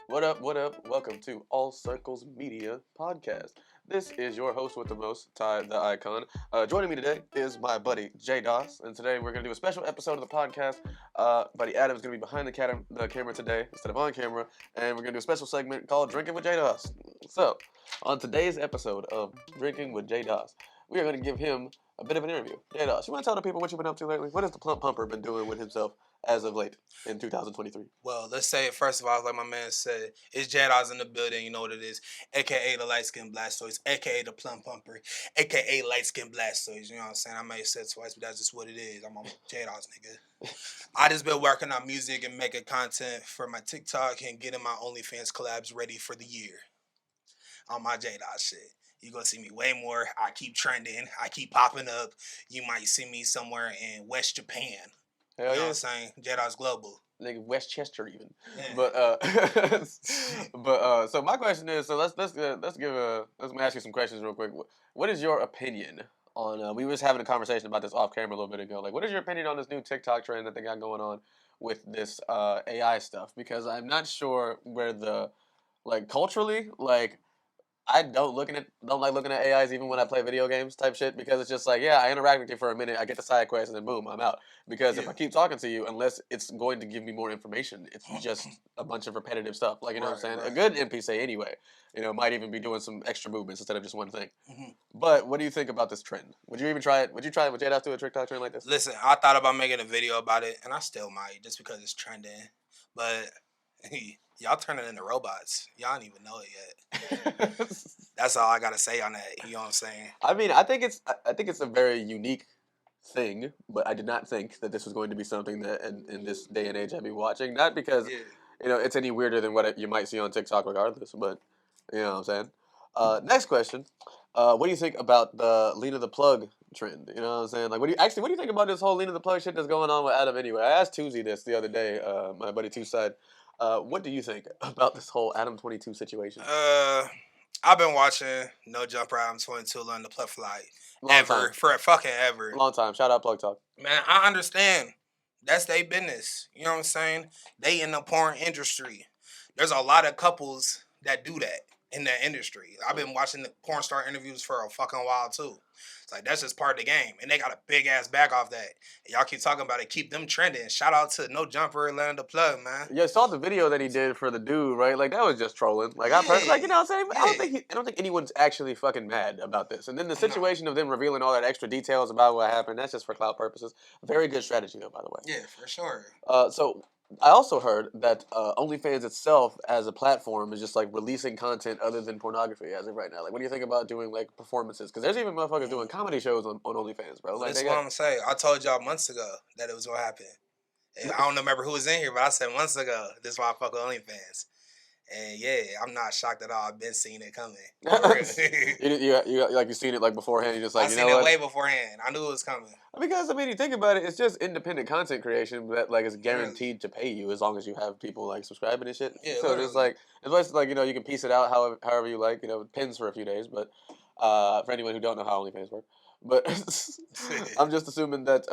What up, what up? Welcome to All Circles Media Podcast. This is your host with the most, Ty the Icon. Joining me today is my buddy JDAS, and today we're going to do a special episode of the podcast. Buddy Adam's going to be behind the camera today instead of on camera, and we're going to do a special segment called Drinking with JDAS. So, on today's episode of Drinking with JDAS, we are going to give him a bit of an interview. JDAS, you want to tell the people what you've been up to lately? What has the Plump Pumper been doing with himself as of late in 2023? Well, let's say it first of all, like my man said, it's JDAS in the building. You know what it is, aka the light skin Blastoise, aka the plum pumper, aka light skin Blastoise. You know what I'm saying? I may have said twice, but that's just what it is. I'm a JDAS nigga. I just been working on music and making content for my TikTok and getting my OnlyFans collabs ready for the year on my JDAS shit. You're going to see me way more. I keep trending. I keep popping up. You might see me somewhere in West Japan. Hell You know yeah. what I'm saying? JDAS Global. Like Westchester even. Yeah. But so my question is, so let's ask you some questions real quick. What is your opinion on we was having a conversation about this off camera a little bit ago. Like, what is your opinion on this new TikTok trend that they got going on with this AI stuff? Because I'm not sure where the culturally, I don't like looking at AIs even when I play video games type shit, because it's just like, yeah, I interact with you for a minute, I get the side quest, and then boom, I'm out. Because if I keep talking to you, unless it's going to give me more information, it's just a bunch of repetitive stuff. Like, you know what I'm saying? Right. A good NPC anyway, might even be doing some extra movements instead of just one thing. Mm-hmm. But what do you think about this trend? Would you even try it? Would you try it? Would JDAS do a TikTok trend like this? Listen, I thought about making a video about it, and I still might, just because it's trending. But y'all turning into robots. Y'all don't even know it yet. That's all I gotta say on that. You know what I'm saying? I mean, I think it's a very unique thing, but I did not think that this was going to be something that in this day and age I'd be watching. Not because it's any weirder than what you might see on TikTok, regardless. But you know what I'm saying. Next question: what do you think about the Lena the Plug trend? You know what I'm saying? Like, what do you think about this whole Lena the Plug shit that's going on with Adam? Anyway, I asked Tuesday this the other day. My buddy Tuesday. What do you think about this whole Adam 22 situation? I've been watching No Jumper Adam 22 on the Plug Flight for fucking ever. Long time. Shout out Plug Talk. Man, I understand. That's their business. You know what I'm saying? They in the porn industry. There's a lot of couples that do that in that industry. I've been watching the porn star interviews for a fucking while too. It's like, that's just part of the game. And they got a big ass back off that. And y'all keep talking about it. Keep them trending. Shout out to No Jumper and Land the Plug, man. Yeah, I saw the video that he did for the dude, right? Like, that was just trolling. Like, I've heard, you know what I'm saying? I don't think anyone's actually fucking mad about this. And then the situation of them revealing all that extra details about what happened, that's just for clout purposes. Very good strategy, though, by the way. Yeah, for sure. So I also heard that OnlyFans itself as a platform is just like releasing content other than pornography as of right now. Like, what do you think about doing like performances? Because there's even motherfuckers doing comedy shows on OnlyFans, bro. Like, that's what I'm saying. I told y'all months ago that it was gonna happen. And I don't remember who was in here, but I said months ago, this is why I fuck with OnlyFans. And yeah, I'm not shocked at all. I've been seeing it coming. you seen it like beforehand. You just like, I seen it way beforehand. I knew it was coming. Because I mean, you think about it, it's just independent content creation that like is guaranteed to pay you as long as you have people like subscribing and shit. Yeah, so it's like, unless like you can piece it out however you like. Pins for a few days, but for anyone who don't know how OnlyFans work, but I'm just assuming that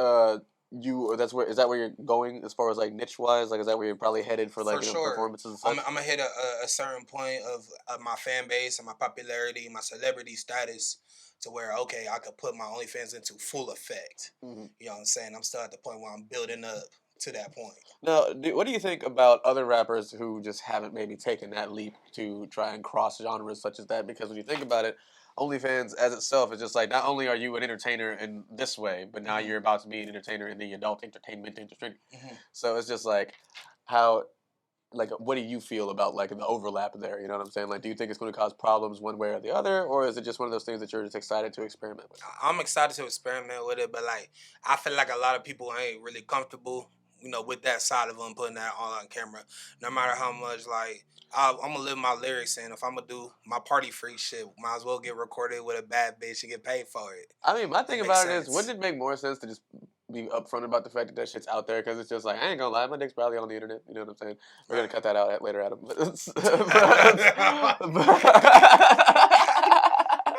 is that where you're going as far as like niche wise? Like, is that where you're probably headed for like performances and stuff? I'm gonna hit a certain point of my fan base and my popularity, my celebrity status, to where okay, I could put my OnlyFans into full effect. Mm-hmm. You know what I'm saying? I'm still at the point where I'm building up to that point. Now, what do you think about other rappers who just haven't maybe taken that leap to try and cross genres such as that? Because when you think about it, OnlyFans as itself is just like, not only are you an entertainer in this way, but now you're about to be an entertainer in the adult entertainment industry. Mm-hmm. So it's just like, what do you feel about like the overlap there? You know what I'm saying? Like, do you think it's going to cause problems one way or the other, or is it just one of those things that you're just excited to experiment with? I'm excited to experiment with it, but like I feel like a lot of people ain't really comfortable, with that side of them putting that all on camera. No matter how much like I'm gonna live my lyrics, and if I'm gonna do my party freak shit, might as well get recorded with a bad bitch and get paid for it. I mean, my thing about it is, wouldn't it make more sense to just be upfront about the fact that shit's out there? Because it's just like, I ain't gonna lie, my dick's probably on the internet. You know what I'm saying? We're gonna cut that out later, Adam.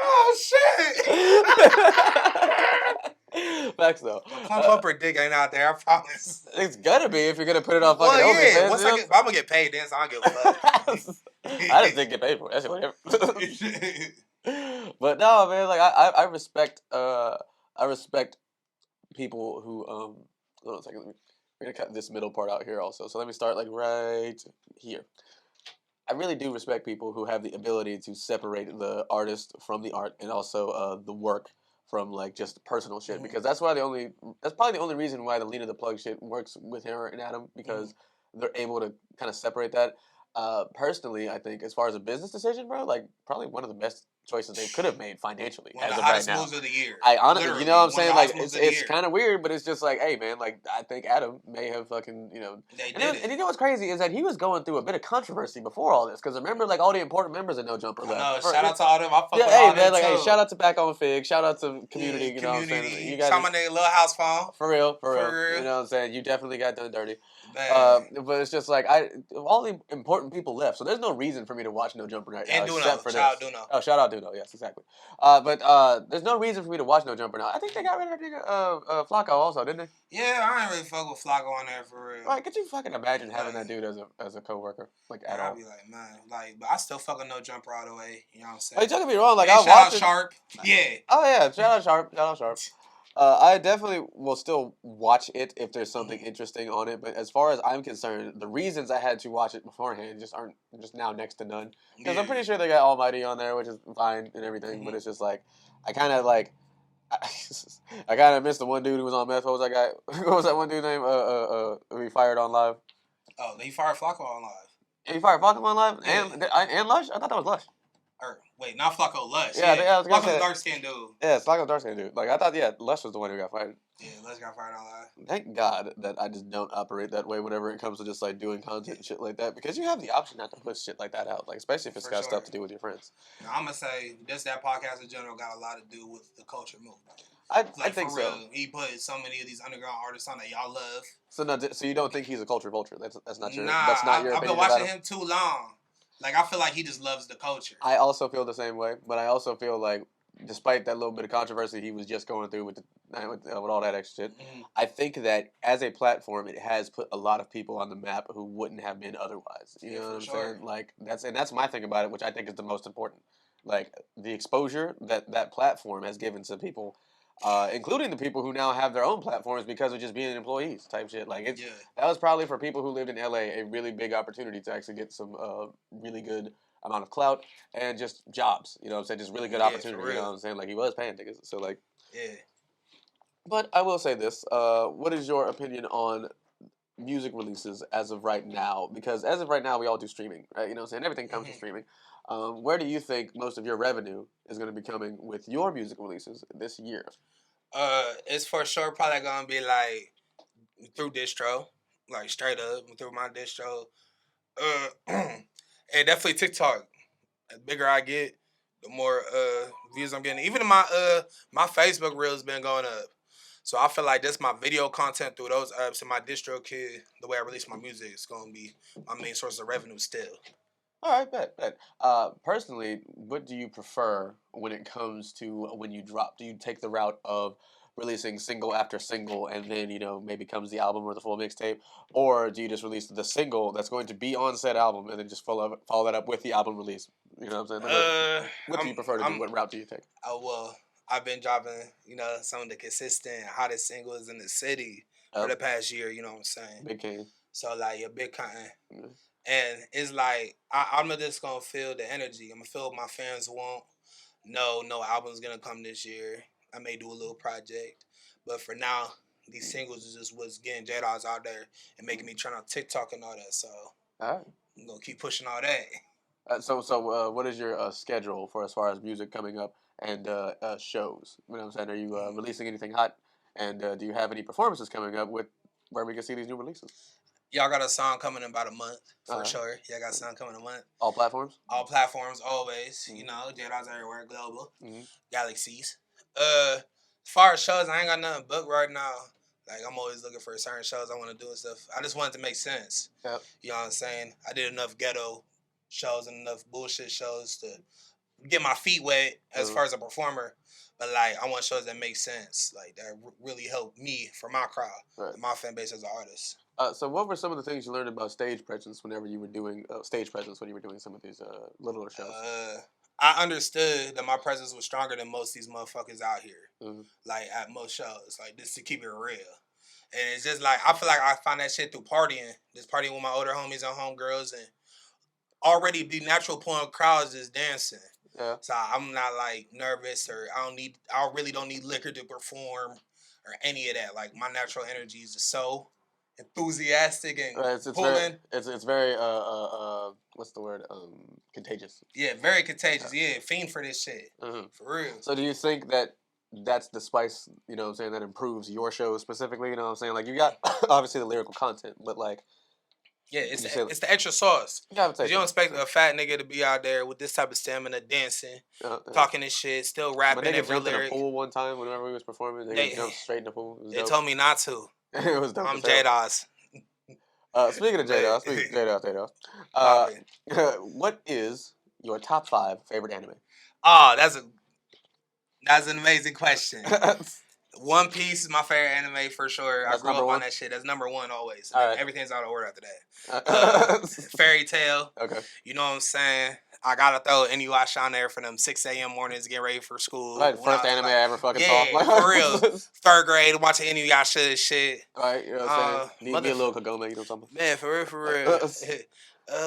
Oh shit! Facts though. The plump pumper dick ain't out there, I promise. It's gonna be if you're gonna put it on fucking Well, yeah. OnlyFans. Once I'm gonna get paid, then so I don't give a fuck. I just didn't get paid for it. That's whatever. But no, man, like I respect people who hold on a second. We're gonna cut this middle part out here also. So let me start like right here. I really do respect people who have the ability to separate the artist from the art and also the work from like just personal shit, because that's probably the only reason why the Lena the Plug shit works with her and Adam, because they're able to kind of separate that. Personally, I think as far as a business decision, bro, like probably one of the best choices they could have made financially One of as the of right hottest now. moves of the year. I honestly, you Literally, know what I'm one of saying? the Like hottest moves of it's the year. kind of weird, but it's just like, hey, man, like I think Adam may have fucking, They and, did it. and you know what's crazy is that he was going through a bit of controversy before all this, because remember, like all the important members of No Jumper I left. know. Shout out to all them. I fuck Yeah, with hey all man, them like hey, too. shout out to Back on Fig, shout out to Community, Yeah, you know what I'm saying? You Shout guys, my nigga Lil House Phone. for real, real. you know what I'm saying? You definitely got done dirty. Man. But it's just like all the important people left, so there's no reason for me to watch No Jumper right now And Duno. except for Shout out this. Duno. Oh, shout out Duno, yes, exactly. But there's no reason for me to watch No Jumper now. I think they got rid of that nigga Flacco also, didn't they? Yeah, I ain't really fuck with Flacco on there for real. Like, could you fucking imagine having that dude as a coworker, like at all? I'd be like, man, like, but I still fucking No Jumper all the way. You know what I'm saying? Like, don't get me wrong, like Hey, I shout out watch it. Sharp. Yeah. Oh yeah, shout out Sharp, shout out Sharp. I definitely will still watch it if there's something interesting on it. But as far as I'm concerned, the reasons I had to watch it beforehand aren't just now next to none. Because I'm pretty sure they got Almighty on there, which is fine and everything. But it's just like I kind of like I kind of missed the one dude who was on meth. What was that guy? What was that one dude name? Who he fired on live? Oh, he fired Flacco on live. He fired Flacco on live Yeah. and Lush. I thought that was Lush. Or wait, not Flacco, Lush. Yeah, I was gonna Flacco's say a that. dark skinned dude. Yeah, it's Flacco's dark skinned dude. Like I thought, yeah, Lush was the one who got fired. Yeah, Lush got fired on live. Thank God that I just don't operate that way whenever it comes to just like doing content and shit like that, because you have the option not to put shit like that out, like especially if it's For got sure. stuff to do with your friends. Now, I'm gonna say that podcast in general got a lot to do with the culture movement. I Like, think for so. real, he put so many of these underground artists on that y'all love. So you don't think he's a culture vulture? That's not your Nah, that's not your I've been opinion watching about him? him too long. Like, I feel like he just loves the culture. I also feel the same way, but I also feel like despite that little bit of controversy he was just going through with all that extra shit, I think that as a platform, it has put a lot of people on the map who wouldn't have been otherwise. You know what I'm saying? Like that's my thing about it, which I think is the most important. Like the exposure that platform has given to people, including the people who now have their own platforms because of just being employees type shit. Like that was probably for people who lived in LA a really big opportunity to actually get some really good amount of clout and just jobs. You know what I'm saying? Just really good opportunity. You know what I'm saying? Like he was paying niggas. So like But I will say this. What is your opinion on music releases as of right now? Because as of right now we all do streaming, right? You know what I'm saying? Everything comes from streaming. Where do you think most of your revenue is going to be coming with your music releases this year? It's for sure probably gonna be like through distro, like straight up through my distro. And definitely TikTok. The bigger I get, the more views I'm getting. Even my Facebook reels been going up. So I feel like that's my video content through those apps and my distro kid. The way I release my music is gonna be my main source of revenue still. All right, bet. Personally, what do you prefer when it comes to when you drop? Do you take the route of releasing single after single and then, maybe comes the album or the full mixtape? Or do you just release the single that's going to be on said album and then just follow that up with the album release? You know what I'm saying? What do you prefer to do? What route do you take? Well, I've been dropping, some of the consistent hottest singles in the city for the past year, you know what I'm saying? Big King. So, like, your Big Cotton. Mm-hmm. And it's like, I'm just going to feel the energy. I'm going to feel what my fans want. No album's going to come this year. I may do a little project. But for now, these singles is just what's getting JDAS out there and making me turn on TikTok and all that. So, all right. I'm going to keep pushing all that. So, what is your schedule for as far as music coming up and shows? You know what I'm saying? Are you releasing anything hot? And do you have any performances coming up with where we can see these new releases? Y'all got a song coming in about a month, for sure. Y'all got a song coming in a month. All platforms? All platforms, always. Mm-hmm. JDAS everywhere, global. Mm-hmm. Galaxies. As far as shows, I ain't got nothing booked right now. Like, I'm always looking for certain shows I want to do and stuff. I just want it to make sense. Yep. You know what I'm saying? I did enough ghetto shows and enough bullshit shows to get my feet wet as far as a performer. But like, I want shows that make sense, like that really help me for my crowd, and my fan base as an artist. So, what were some of the things you learned about stage presence whenever you were doing some of these littler shows? I understood that my presence was stronger than most of these motherfuckers out here. Mm-hmm. Like at most shows, like just to keep it real. And it's just like I feel like I find that shit through partying. Just partying with my older homies and homegirls, and already the natural point of crowds is dancing. Yeah. So I'm not like nervous or I really don't need liquor to perform or any of that. Like my natural energy is just so enthusiastic and pulling. It's very what's the word? Contagious. Yeah, very contagious. Yeah, fiend for this shit. Mm-hmm. For real. So do you think that that's the spice, you know what I'm saying, that improves your show specifically, you know what I'm saying? Like you got obviously the lyrical content, but like yeah, it's the extra sauce. You don't expect a fat nigga to be out there with this type of stamina, dancing, talking this shit, still rapping every jumped lyric. in a pool one time whenever we was performing. They jumped straight in the pool. They told me not to. It was dope. I'm JDAS. Speaking of JDAS, what is your top 5 favorite anime? Oh, that's an amazing question. One Piece is my favorite anime for sure. I grew up on that shit. That's number 1 always. Right. Everything's out of order after that. Fairy Tail. Okay. You know what I'm saying? I gotta throw Inuyasha on there for them 6 a.m. mornings getting ready for school. Right, first anime I ever fucking saw. Yeah, for real. 3rd grade, watching Inuyasha and shit. Right, you know what I'm saying? Need me a little Kagome, you know something? Man, for real.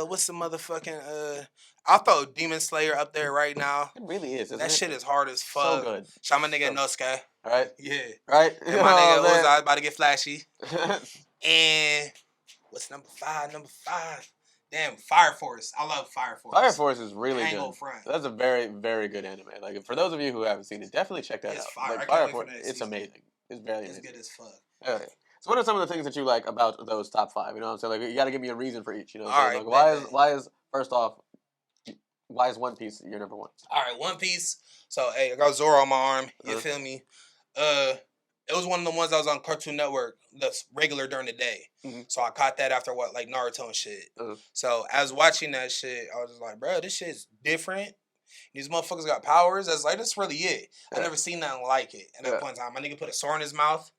What's the motherfucking I'll throw Demon Slayer up there right now. It really is. That shit is hard as fuck. So good. Shout my nigga Nosuke. Right? Yeah. Right? And my nigga Ozai about to get flashy. And what's number 5? Number 5. Damn, Fire Force. I love Fire Force. Fire Force is really good. Front. That's a very, very good anime. Like, for those of you who haven't seen it, definitely check that out. Fire. Like, Fire Force, it's amazing. It's very amazing. It's good as fuck. Okay. So what are some of the things that you like about those top 5? You know what I'm saying? Like, you got to give me a reason for each. You know what I'm saying? Like, why is One Piece your number 1? All right, One Piece. So, hey, I got Zoro on my arm. You feel me? It was one of the ones that was on Cartoon Network that's regular during the day. Mm-hmm. So I caught that after like Naruto and shit. So as watching that shit, I was just like, bro, this shit's different. These motherfuckers got powers. I was like, that's really it. I never seen nothing like it. At that point in time, my nigga put a sword in his mouth.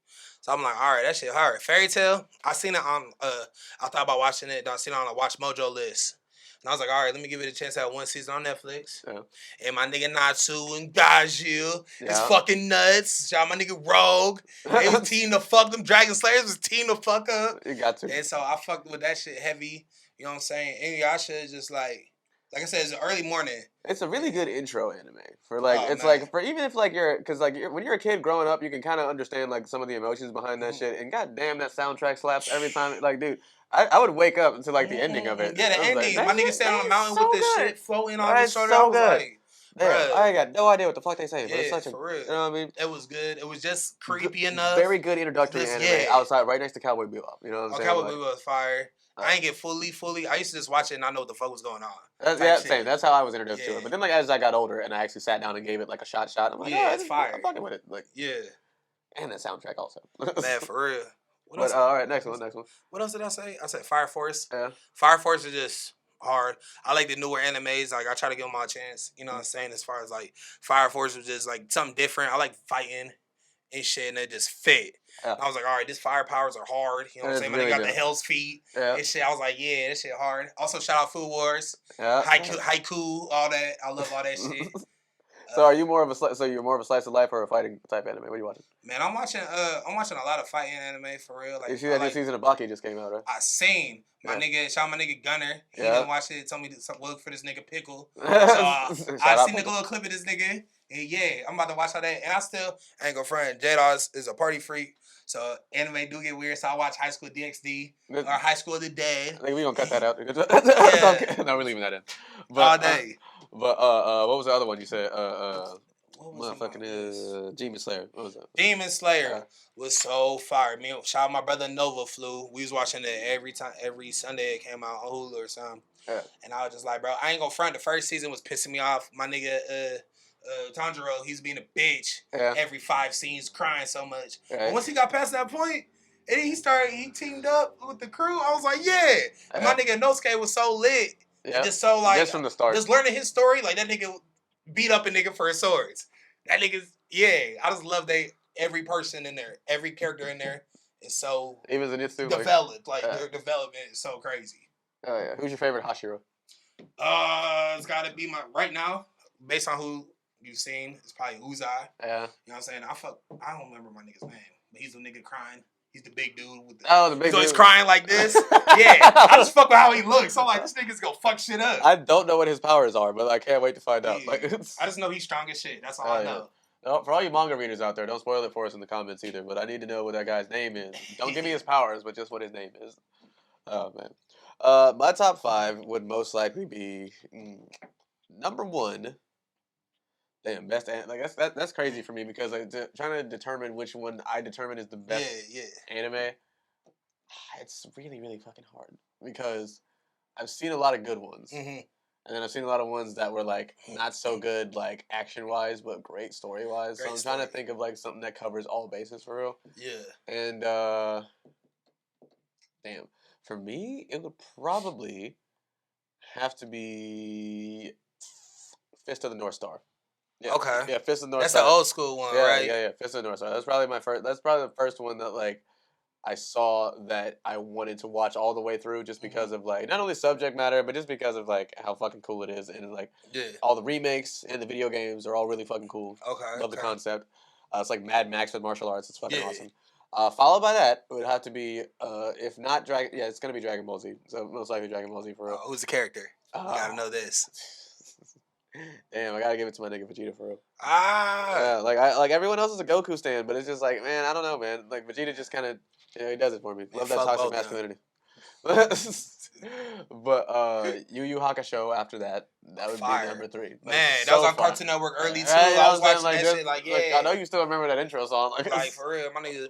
So I'm like, all right, that shit hard. Fairy Tail, I seen it on, I thought about watching it. I seen it on a Watch Mojo list. And I was like, all right, let me give it a chance to have 1 season on Netflix. Yeah. And my nigga Natsu and Gaju is fucking nuts. Shout out my nigga Rogue. They was team to fuck them. Dragon Slayers was team to fuck up. You got to. And so I fucked with that shit heavy. You know what I'm saying? Inuyasha is just like I said, it's an early morning. It's a really good intro anime for like like for even if like when you're a kid growing up, you can kind of understand like some of the emotions behind that shit. And goddamn, that soundtrack slaps every time. Like, dude, I would wake up until like the ending of it. Yeah, the ending. Like, my nigga standing on the mountain with this shit floating on his shoulder. So good. Like, damn, I got no idea what the fuck they saying. Yeah, but it's for real. You know what I mean? It was good. It was just creepy enough. Very good introductory anime outside, right next to Cowboy Bebop. You know what I'm saying? Cowboy Bebop was fire. I ain't get fully. I used to just watch it and I know what the fuck was going on. Same. That's how I was introduced to it. But then, like, as I got older and I actually sat down and gave it like a shot, I'm like, it's fire. I'm fucking with it. Like, yeah. And the soundtrack also. Man, for real. But all right, next one. What else did I say? I said Fire Force. Yeah. Fire Force is just hard. I like the newer animes. Like, I try to give them all a chance. You know what I'm saying? As far as like Fire Force was just like something different. I like fighting and shit, and it just fit. Yeah. I was like, all right, these fire powers are hard. You know what I'm saying? Really they got the Hell's Feet and shit. I was like, yeah, this shit hard. Also, shout out Food Wars. Yeah. Haiku, all that. I love all that shit. So you're more of a slice of life or a fighting type anime? What are you watching? Man, I'm watching a lot of fighting anime for real. Like, you see that new season of Baki just came out, right? I seen my nigga, shout out my nigga Gunner. He didn't watch it. Told me to look for this nigga Pickle. So I seen a little clip of this nigga. And yeah, I'm about to watch all that. And I ain't gonna front. JDAS is a party freak. So anime do get weird. So I watch High School DxD or High School of the Day. I think we gonna cut that out. Okay. No, we're leaving that in. But, all day. But what was the other one you said? Motherfucking Demon Slayer. What was that? Demon Slayer was so fire. Me, shout out my brother Nova flew. We was watching it every Sunday it came out on Hulu or something. Yeah. And I was just like, bro, I ain't gonna front. The first season was pissing me off. My nigga Tanjiro, he's being a bitch every 5 scenes, crying so much. But once he got past that point, and he teamed up with the crew, I was like, yeah. And my nigga Nosuke was so lit. Yeah. Just so like, just from the start. Just learning his story, like that nigga beat up a nigga for his swords. That nigga's I just love every person in there, every character in there is so Even Zenitsu, developed. Like their development is so crazy. Oh yeah. Who's your favorite Hashira? It's gotta be right now, based on who you've seen, it's probably Uzai. Yeah. You know what I'm saying? I don't remember my nigga's name, but he's the nigga crying. He's the big dude with the the big dude. He's always crying like this. I just fuck with how he looks. So I'm like, this nigga's gonna fuck shit up. I don't know what his powers are, but I can't wait to find out. Like, I just know he's strong as shit. That's all I know. No, for all you manga readers out there, don't spoil it for us in the comments either. But I need to know what that guy's name is. Don't give me his powers, but just what his name is. Oh man. My top 5 would most likely be number 1. Damn, best that's crazy for me because trying to determine which one I determine is the best anime. It's really really fucking hard because I've seen a lot of good ones, and then I've seen a lot of ones that were like not so good like action wise, but great story wise. So I'm trying to think of like something that covers all bases for real. Yeah. And damn, for me it would probably have to be Fist of the North Star. Yeah. Okay. Yeah, Fist of the North Star. That's the old school one, right? Yeah. Fist of the North Star. That's probably the first one that like I saw that I wanted to watch all the way through just because of like not only subject matter, but just because of like how fucking cool it is and like all the remakes and the video games are all really fucking cool. Okay. Love the concept. It's like Mad Max with martial arts. It's fucking awesome. Followed by that, it would have to be if not Dragon. Yeah, it's gonna be Dragon Ball Z. So most likely Dragon Ball Z for real. Who's the character? You gotta know this. Damn, I gotta give it to my nigga Vegeta for real. Like everyone else is a Goku stan, but it's just like, man, I don't know, man. Like Vegeta just kind of, he does it for me. Love that toxic masculinity. But Yu Yu Hakusho after that would be number 3. Like, man, that was on Cartoon Network early too. I was watching that shit. Like, I know you still remember that intro song. Like for real, my nigga.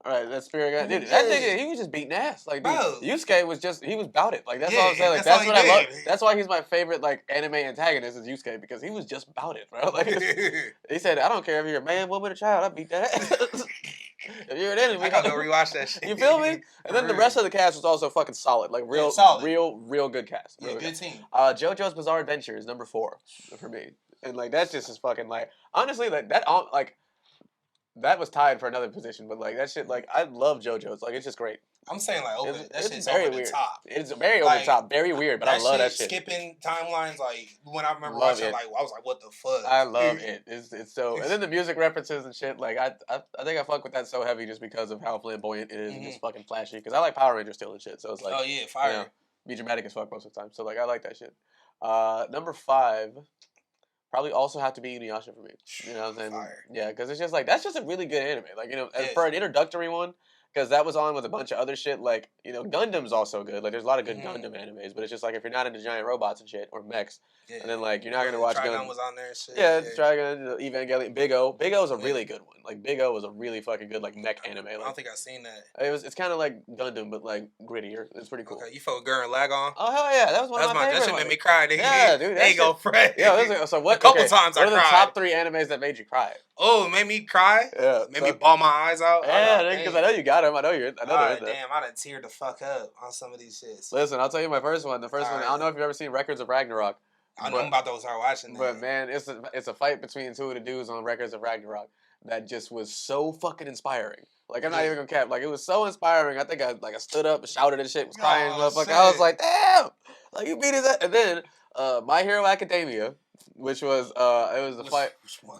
All right, that spirit guy, dude. That nigga, he was just beating ass. Like, dude, Yusuke was he was bout it. Like, that's all I'm saying. Like, that's what I love. That's why he's my favorite like anime antagonist is Yusuke because he was just bout it, bro. Like, he said, I don't care if you're a man, woman, or child, I beat that ass. If you're an enemy, I gotta go rewatch that shit. You feel me? And then the rest of the cast was also fucking solid. Like real good cast. Real good team. JoJo's Bizarre Adventure is number 4 for me, and like that's just as fucking like honestly like that like. That was tied for another position, but like that shit, like I love JoJo's, like it's just great. I'm saying like that shit's very over weird. The top. It's very over the top, very weird, but I love that shit. Skipping timelines, like when I remember watching, like I was like, what the fuck? I love it. It's so, and then the music references and shit. Like I think I fuck with that so heavy just because of how flamboyant it is and just fucking flashy. Because I like Power Rangers still and shit, so it's like fire. You know, be dramatic as fuck most of the time. So like I like that shit. Number 5. Probably also have to be Inuyasha for me. You know what I'm saying? Fire. Yeah, because it's just like, that's just a really good anime. Like, you know, for an introductory one, because that was on with a bunch of other shit. Like, you know, Gundam's also good. Like, there's a lot of good Gundam animes, but it's just like, if you're not into giant robots and shit, or mechs, and then like, you're not going to watch Trigun was on there and shit. Yeah, Trigun, Evangelion, Big O. Big O is a really good one. Like, Big O was a really fucking good, like, mech anime. Like, I don't think I've seen that. It's kind of like Gundam, but like grittier. It's pretty cool. Okay, you fuck with Gurren Lagann? Oh, hell yeah. That was one of my favorites. That shit made me cry, nigga. Yeah, dude. There you go, Fred. Yeah, so what? A couple times I cried. What are the top 3 animes that made you cry? Oh, made me cry? Yeah. Made me bawl my eyes out? Yeah, because I know you got them. I know they're in there. Damn, I done teared the fuck up on some of these shits. Listen, I'll tell you my first one. The first one, I don't know if you've ever seen Records of Ragnarok. I know I'm about to start watching that. But man, it's a fight between 2 of the dudes on Records of Ragnarok that just was so fucking inspiring. Like, I'm not even gonna cap. Like, it was so inspiring. I think I stood up and shouted and shit, was crying, motherfucker. I was like, damn! Like, you beat his ass. And then, My Hero Academia, which was, it was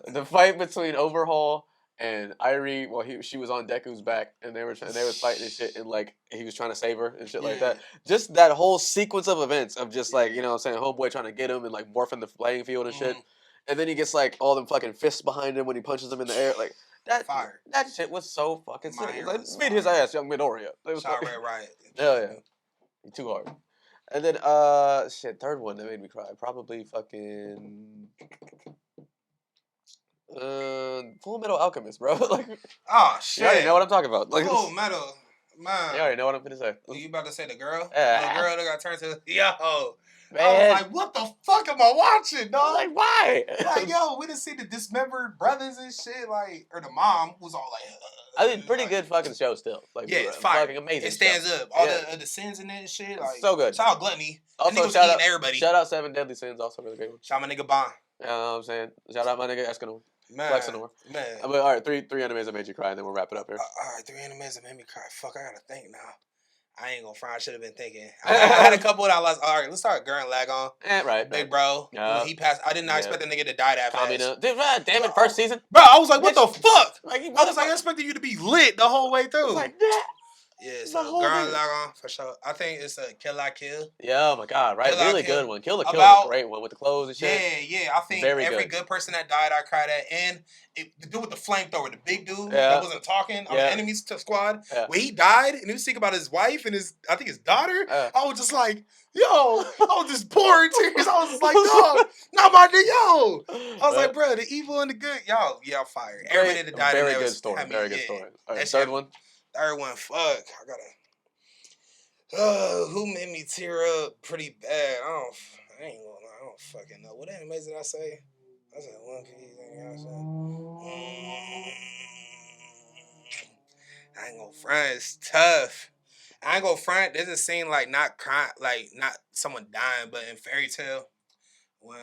the fight between Overhaul and Irie. Well, she was on Deku's back, and they was fighting and shit, and like, he was trying to save her and shit like that. Just that whole sequence of events of just like, you know what I'm saying, homeboy trying to get him and like morphing the playing field and shit. And then he gets like all them fucking fists behind him when he punches them in the air. Like that shit was so fucking sick. Like, beat his ass, young Midoriya. Shot Red Riot. Hell yeah. Too hard. And then third one that made me cry. Probably fucking Full Metal Alchemist, bro. Like, oh shit. You already know what I'm talking about. Like, Full Metal, man. You already know what I'm gonna say. You about to say the girl? Yeah. The girl that got turned to man. I was like, what the fuck am I watching, dog? Like, why? Like, yo, we didn't see the dismembered brothers and shit, like, or the mom was all like, I mean, pretty good fucking show still. Like, yeah, it's fire. Fucking amazing. It stands up. All the sins in it and shit. Like, so good. Shout out Gluttony. Also, shout out Seven Deadly Sins. Also really great one. Shout out my nigga Bond. You know what I'm saying? Shout out my nigga Escanor. Man, Flexinor. man. But, all right, three animes that made you cry, and then we'll wrap it up here. All right, 3 animes that made me cry. Fuck, I gotta think now. I ain't gonna front. I should have been thinking. I had a couple that I lost. All right, let's start Gurren Lagann. Right. Big bro. When he passed, I did not expect the nigga to die that fast. Dude, damn it, first season. Bro, I was like, what the fuck? Like, I was like, I expected you to be lit the whole way through. Like that. Yeah, so Gurren Lagann for sure. I think it's a Kill La Kill. Yeah, oh my god, right? Kill La Really Kill. good one. Kill La Kill is a great one with the clothes and shit. Yeah. I think every good person that died, I cried at. And the dude with the flamethrower, the big dude that wasn't talking on the enemy's squad, when he died and he was thinking about his wife and I think his daughter, I was just like, yo, I was just pouring tears. I was just like, no, not my nigga, yo. I was like, bro, the evil and the good, y'all fire. Everybody that died in there good was story. Very good story. All right, third one, fuck. I gotta. Who made me tear up pretty bad? I ain't gonna lie. I don't fucking know. What animes did I say? I said One Piece. I ain't gonna front. It's tough. I ain't gonna front. There's a scene like not crying, like not someone dying, but in Fairy Tail when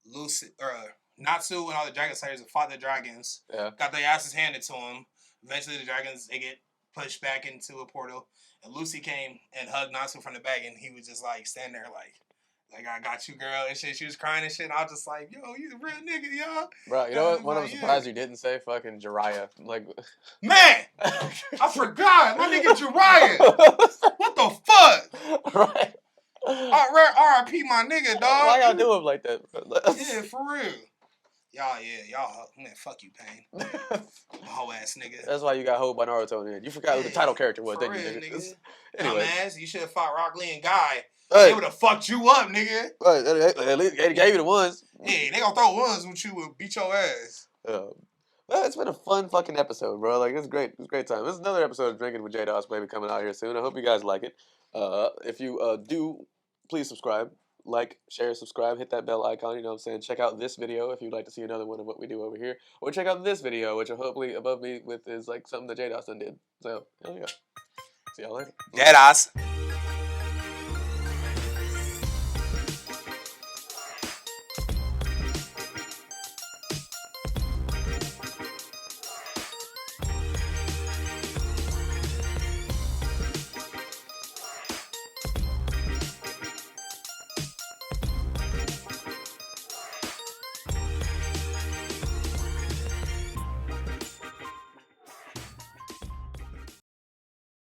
Lucy or Natsu and all the Dragon Slayers fought the dragons, got their asses handed to them. Eventually, the dragons they get pushed back into a portal. And Lucy came and hugged Natsu from the back, and he was just like standing there, like I got you, girl, and shit. She was crying and shit. And I was just like, yo, you a real nigga, y'all. Bro, you know what? One I'm surprised you didn't say fucking Jiraiya. Like, man, I forgot my nigga Jiraiya. What the fuck? Right. R.I.P. my nigga, dog. Why y'all do him like that? Yeah, for real. Y'all, man, fuck you, Pain. Whole ass nigga. That's why you got hold by Naruto in. You forgot who the title character was, didn't you, nigga? Anyway. Dumbass, you should have fought Rock Lee and Guy. They would have fucked you up, nigga. At least they gave you the ones. Yeah, they gonna throw ones with you and beat your ass. Well, it's been a fun fucking episode, bro. Like, it's great. It's a great time. This is another episode of Drinking with JDAS, baby, coming out here soon. I hope you guys like it. If you do, please subscribe. Like, share, subscribe, hit that bell icon, you know what I'm saying? Check out this video if you'd like to see another one of what we do over here. Or check out this video, which hopefully above me with is like something that JDAS done did. So, there you go. See y'all later. JDAS.